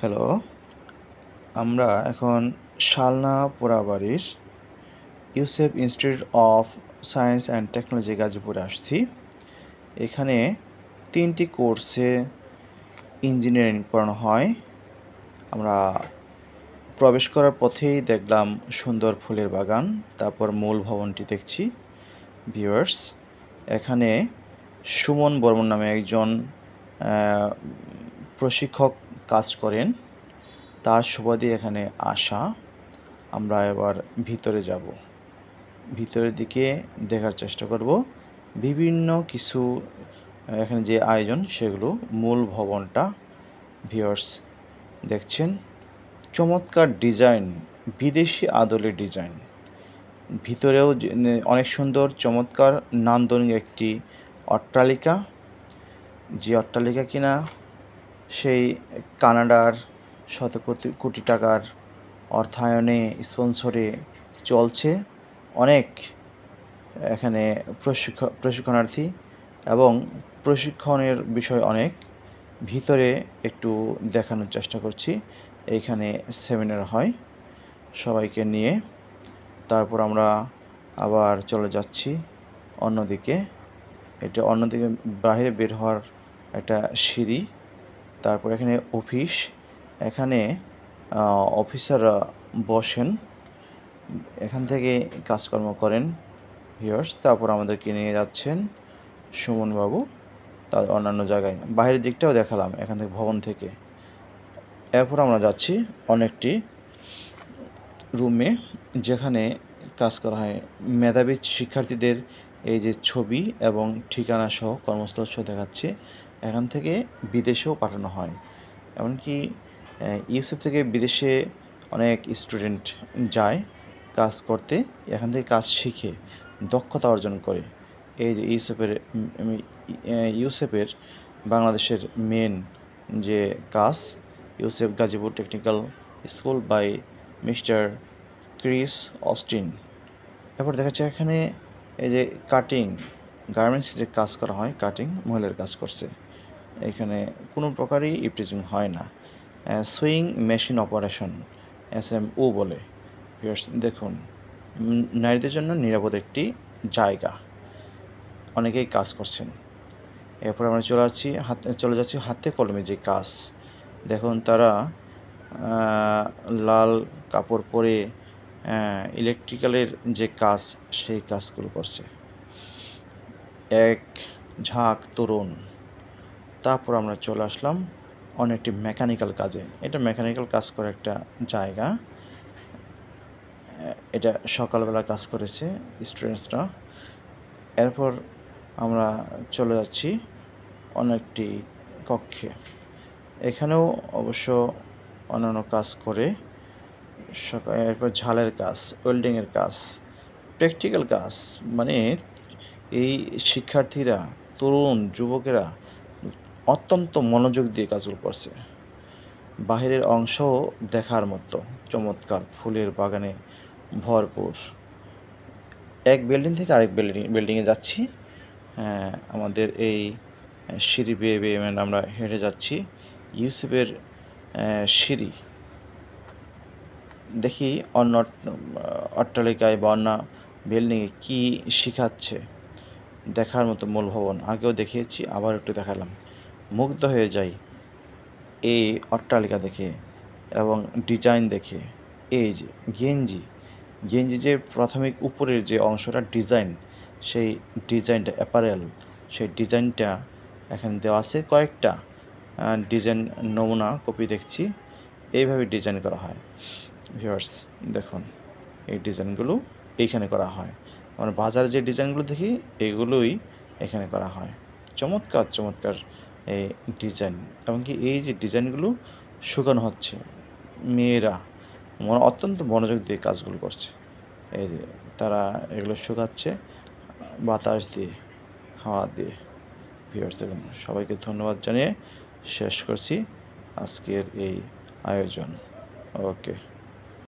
Hello, আমরা এখন শালনা পোড়াবাড়ির Yusuf institute of science and technology গাজীপুরে আসছি। এখানে 3টি কোর্সে ইঞ্জিনিয়ারিং পড়ানো হয়। আমরা প্রবেশ করার পথেই দেখলাম সুন্দর ফুলের বাগান, তারপর মূল ভবনটি দেখছি। ভিউয়ার্স, এখানে সুমন বর্মন নামে একজন প্রশিক্ষক কাজ করেন। তার সুবাদে এখানে আসা। আমরা এবার ভিতরে যাব। ভিতরের দিকে দেখার চেষ্টা করব বিভিন্ন কিছু এখানে যে আয়োজন সেগুলো। মূল ভবনটা ভিউয়ার্স দেখছেন, চমৎকার ডিজাইন, বিদেশি আদলের ডিজাইন। ভিতরেও অনেক সুন্দর চমৎকার নান্দনিক একটি অট্টালিকা, যে অট্টালিকা কিনা সেই কানাডার শত কোটি টাকার অর্থায়নে স্পন্সরে চলছে। অনেক এখানে প্রশিক্ষণার্থী এবং প্রশিক্ষণের বিষয় অনেক। ভিতরে একটু দেখানোর চেষ্টা করছি। এইখানে সেমিনার হয় সবাইকে নিয়ে। তারপর আমরা আবার চলে যাচ্ছি অন্যদিকে। এটা অন্যদিকে বাইরে বের হওয়ার একটা সিঁড়ি। তারপর এখানে অফিস, এখানে অফিসাররা বসেন, এখান থেকে কাজকর্ম করেন ভিউয়ার্স। তারপর আমাদেরকে নিয়ে যাচ্ছেন সুমনবাবু তার অন্যান্য জায়গায়। বাইরের দিকটাও দেখালাম এখান থেকে, ভবন থেকে। এরপর আমরা যাচ্ছি অনেকটি রুমে, যেখানে কাজ করা হয় মেধাবী শিক্ষার্থীদের। এই যে ছবি এবং ঠিকানা সহ কর্মস্থল সহ দেখাচ্ছে। এখান থেকে বিদেশেও পাঠানো হয়, এমনকি ইউসেফ থেকে বিদেশে অনেক স্টুডেন্ট যায় কাজ করতে। এখান থেকে কাজ শিখে দক্ষতা অর্জন করে। এই যে ইউসেফের বাংলাদেশের মেন যে কাজ, Yusef Gazipur technical school by mister Chris Austin. এরপর দেখা যাচ্ছে এখানে এই যে কাটিং, গার্মেন্টসে যে কাজ করা হয়, কাটিং মহিলার কাজ করছে। এখানে কোনো প্রকারই ইপটিজিং হয় না। সুইং মেশিন অপারেশন SMO বলে। দেখুন, নারীদের জন্য নিরাপদ একটি জায়গা, অনেকেই কাজ করছেন। এরপর আমরা চলে যাচ্ছি হাতে কলমে যে কাজ। দেখুন, তারা লাল কাপড় পরে ইলেকট্রিক্যালের যে কাজ, সেই কাজগুলো করছে এক ঝাঁক তরুণ। তারপর আমরা চলে আসলাম অনেকটি মেকানিক্যাল কাজে। এটা মেকানিক্যাল কাজ করার একটা জায়গা। এটা সকালবেলা কাজ করেছে স্টুডেন্টসরা। এরপর আমরা চলে যাচ্ছি অনেকটি কক্ষে। এখানেও অবশ্য অন্যান্য কাজ করে। এরপর ঝালের কাজ, ওয়েল্ডিংয়ের কাজ, প্র্যাকটিক্যাল কাজ। মানে এই শিক্ষার্থীরা, তরুণ যুবকেরা অত্যন্ত মনোযোগ দিয়ে কাজগুলো করছে। বাহিরের অংশও দেখার মতো চমৎকার, ফুলের বাগানে ভরপুর। এক বিল্ডিং থেকে আরেক বিল্ডিংয়ে যাচ্ছি। আমাদের এই সিঁড়ি বেয়ে বেয়ে আমরা হেঁটে যাচ্ছি ইউসেফের সিঁড়ি। দেখি অন্য অট্টালিকায় বা অন্য বিল্ডিংয়ে কী শেখাচ্ছে, দেখার মতো মূল ভবন। আগেও দেখিয়েছি, আবার একটু দেখালাম। মুগ্ধ হয়ে যাই এই অট্টালিকা দেখে এবং ডিজাইন দেখে। এই যে গেঞ্জি যে প্রাথমিক উপরের যে অংশটা ডিজাইন, সেই ডিজাইনটা অ্যাপারেল, সেই ডিজাইনটা এখানে দেওয়া আছে। কয়েকটা ডিজাইন নমুনা কপি দেখছি। এইভাবে ডিজাইন করা হয় ভিউয়ার্স। দেখুন, এই ডিজাইনগুলো এইখানে করা হয়। আমরা বাজারে যে ডিজাইনগুলো দেখি, এগুলোই এখানে করা হয়। চমৎকার চমৎকার এই ডিজাইন। এমনকি এই যে ডিজাইনগুলো শুকানো হচ্ছে, মেয়েরা অত্যন্ত মনোযোগ দিয়ে কাজগুলো করছে। এই যে তারা এগুলো শুকাচ্ছে বাতাস দিয়ে, হাওয়া দিয়ে। ভিউয়ার্স দেখুন, সবাইকে ধন্যবাদ জানিয়ে শেষ করছি আজকের এই আয়োজন। ওকে।